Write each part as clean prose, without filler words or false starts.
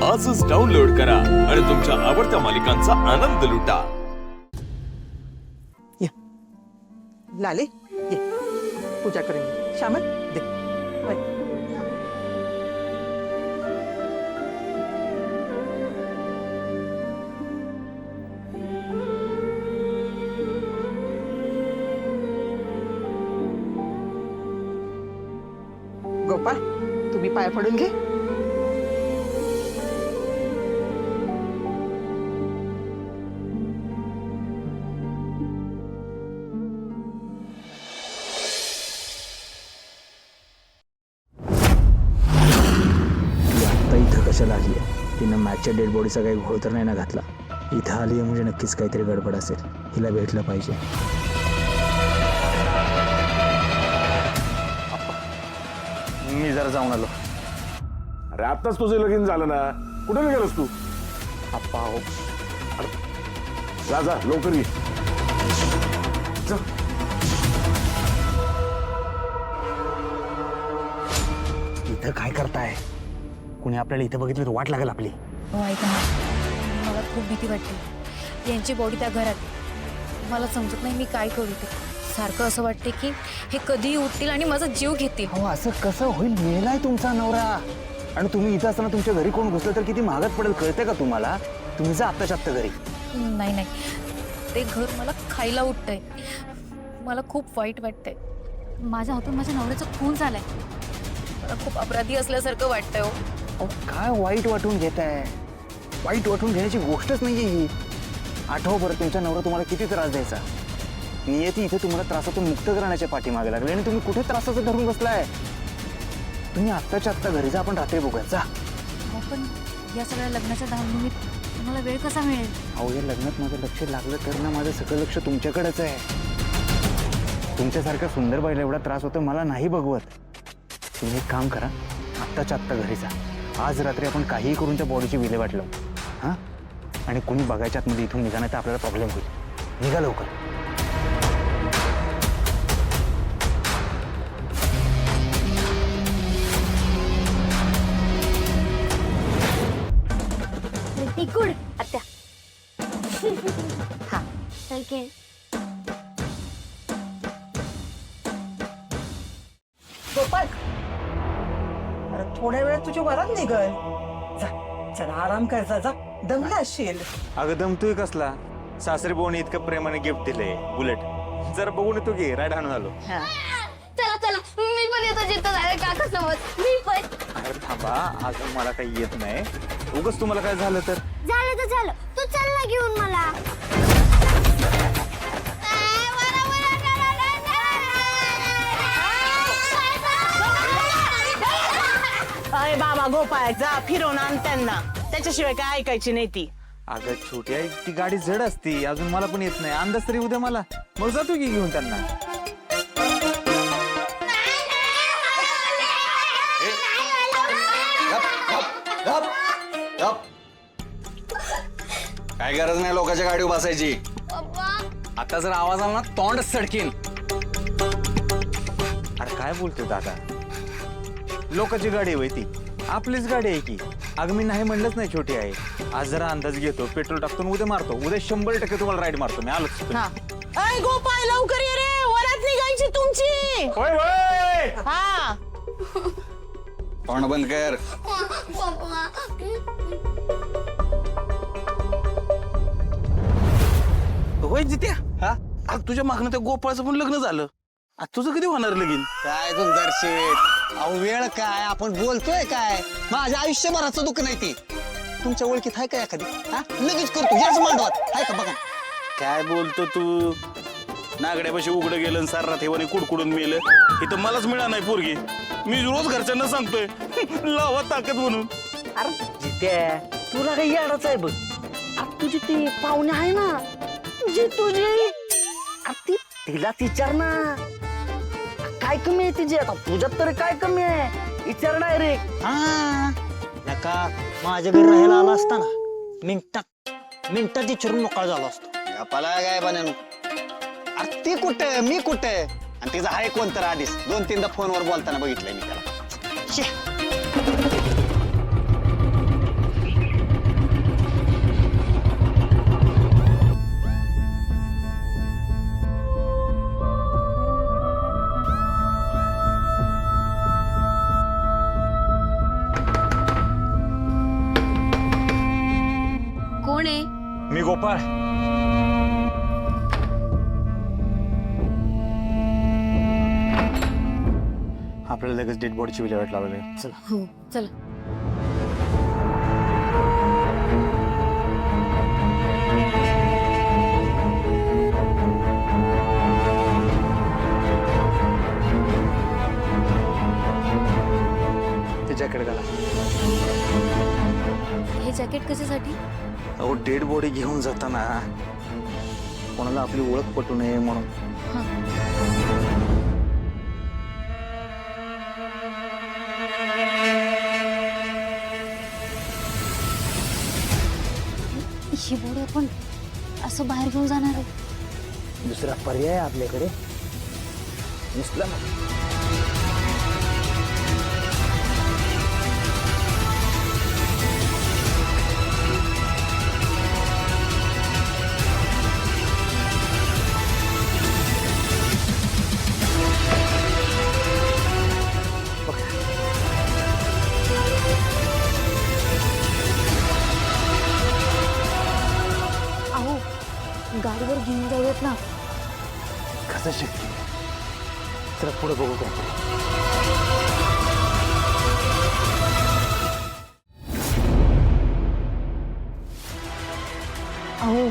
आजच डाउनलोड करा आणि तुमच्या आवडत्या मालिकांचा आनंद लुटा। लाले ये पूजा करेंगे। श्यामल दे वही। गोपाळ तुम्ही पाय पडून घे। कशाला आली आहे? तिनं मॅचच्या डेड बॉडीचा काही घोळ तर नाही ना घातला? इथं आली आहे म्हणजे नक्कीच काहीतरी गडबड असेल, हिला भेटलं पाहिजे। मी जरा जाऊन आलो। अरे आत्ताच तुझं लगीन झालं ना, कुठे गेलास तू? आप्पा हो, जा जा लवकर ये। जा. इथं काय करताय? कुणी आपल्याला इथं बघितलं तर वाट लागेल आपली। हो ऐका ना, मला खूप भीती वाटते। यांची बॉडी त्या घरात, मला समजत नाही मी काय करू ते। सारखं असं वाटते की हे कधी उठतील आणि माझा जीव घेतील। हो असं कसं होईल? मेलाय तुमचा नवरा आणि तुम्ही इथं असताना तुमच्या घरी कोण घुसलं तर किती महागात पडेल कळते का तुम्हाला? तुम्ही जा आत्ताच्या आत्ता घरी। नाही नाही, ते घर मला खायला उठतंय। मला खूप वाईट वाटतंय। माझ्या हातून माझ्या नवऱ्याचा खून झालाय। मला खूप अपराधी असल्यासारखं वाटतंय। हो काय वाईट वाटून घेताय? वाईट वाटून घेण्याची गोष्टच नाहीये ही। आठव बरं तुमचा नवरा तुम्हाला किती त्रास द्यायचा। नियती इथे तुम्हाला त्रासातून मुक्त करण्याच्या पाठीमागे लागले आणि तुम्ही कुठे त्रासाचं धरून बसलाय? तुम्ही आत्ताच्या आत्ता घरी जा, आपण रात्री बघूया। जा। हो पण या सगळ्या लग्नाच्या धामधुमीत तुम्हाला वेळ कसा मिळेल? अहो या लग्नात माझं लक्ष लागलं तर ना, माझं सगळं लक्ष तुमच्याकडेच आहे। तुमच्यासारख्या सुंदर बाईला एवढा त्रास होतो मला नाही बघवत। तुम्ही एक काम करा, आत्ताच्या आत्ता घरी जा। आज रात्री आपण काहीही करून त्या बॉडीची विल्हेवाट लावू। हां, आणि कोणी बघायच्या आतमध्ये इथून निघा नाही तर आपल्याला प्रॉब्लेम होईल। निघा लवकर। तिकुड आत्या हा ओके। गोपाळ अरे थोड्या वेळात तुझ्या वरात निघल। जा जरा आराम कर, जा जा दमला असशील। अगं दमतोय कसला? सासरी बोन इतकं प्रेमाने गिफ्ट दिलंय बुलेट, जरा बघून येतो घे। राईड आणून आलो। चला चला मी पण येतो जिथं जायला काका सोबत। मी पण। अरे थांबा, अजून मला काही येत नाही। उगाच तुम्हाला काय झालं तर? झालं तर झालं, तू चल ना घेऊन मला। अरे बाबा गोपाळ, जा फिरवून आण त्यांना, त्याच्याशिवाय काय ऐकायची नाही ती। अगं छोटी आहे ती, गाडी जड असती, अजून मला पण येत नाही। अंदाज तरी उद्या मला, मग जातो की घेऊन त्यांना। काय गरज नाही लोकांच्या गाडीवर बसायची। आता जर आवाज आला ना तोंडच सडकीन। अरे काय बोलतोय दादा? लोकांची गाडी होय ती, आपलीच गाडी आहे की। अगं मी नाही म्हणलंच नाही छोटी आहे। आज जरा अंदाज घेतो, पेट्रोल टाकतो, उद्या मारतो। उद्या 100% तुम्हाला राईड मारतो मी। आलोच। अय गोपाळ लवकर ये रे, वरात निघायची तुमची। होय होय। हा तोंड बंद कर। होय जित्या, अरे तुझ्या मागणं त्या गोपाळचं पण लग्न झालं। आता तुझं कधी होणार लगीन? काय तुमदार शेठ, अहो वेळ काय, आपण बोलतोय काय? माझ्या आयुष्यभराचं दुःख नाही ती। तुमच्या ओळखीत आहे का एखादी? हा लगेच करतो याच मांडवात आहे का बघा। काय बोलतो तू? नागड्यापाशी उघडं गेलं, सारा ठेवाने कुडकुडून मेलं। इथं मलाच मिळा नाही पोरगी। मी रोज घरच्यांना सांगतोय लावा ताकद म्हणून। अरे जित्या, तुला काही याडच आहे बघ। आता तुझी ती पाहुणे आहे ना, जी तुझी ती, तिला विचार ना काय कमी आहे तिची। आता तुझ्यात तरी काय कमी आहे, विचार डायरेक्ट। नका माझ्या घरी राहायला आला असता ना, मिनिटात विचारून मोकळा झाला असतो। गप्पाला काय बनानो? अरे ती कुठे, मी कुठे, आणि तिचा आहे कोण तर आधीच 2-3दा फोनवर बोलताना बघितलंय मी त्याला। मी गोपाळ. आपल्याला लगेच डेड बॉडीची विल्हेवाट लावली. चला. हो चला. ते जॅकेट घाला. हे जॅकेट कशासाठी? अहो डेड बॉडी घेऊन जाताना कोणाला आपली ओळख पटू नये म्हणून. ही बॉडी आपण असं बाहेर घेऊन जाणार आहे? दुसरा पर्याय आपल्याकडे नसला मग. अहो गाडीवर घेऊन जाऊयात ना. कसं शक्य? चला पुढे बघू काय. अहो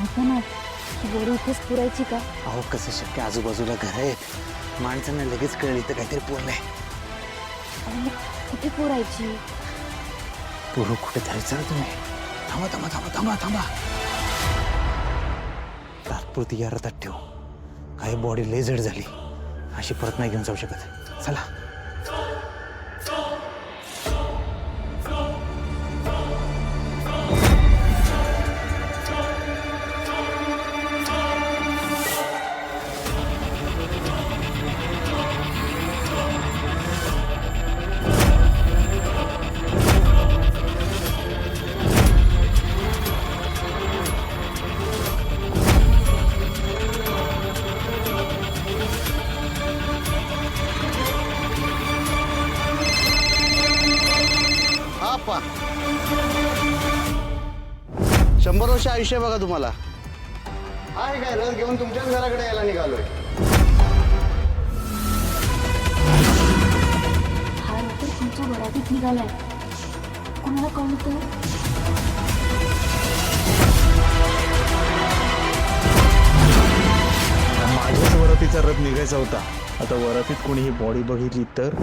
ऐका ना, ही बॉडी इथेच पुरायची का? अहो कसं शक्य? आजूबाजूला घर आहेत, माणसांना लगेच कळली तर काहीतरी पोरलंय. अहो मग कुठे पुरायची? पुरू कुठे जायचं तुम्ही? थांबा थांबा थांबा थांबा थांबा. तात्पुरती या रथात ठेव. काही बॉडी लय जड झाली, अशी परत नाही घेऊन जाऊ शकत. चला. आपा 100 वर्ष आयुष्य बघा तुम्हाला. आहे काय रथ घेऊन तुमच्याच घराकडे यायला निघालोय. हा तर तुमच्या घरातच निघालाय. कोणाला कळतं? माझ्याच वरातीचा रथ निघायचा होता. आता वरातीत कोणी ही बॉडी बघितली तर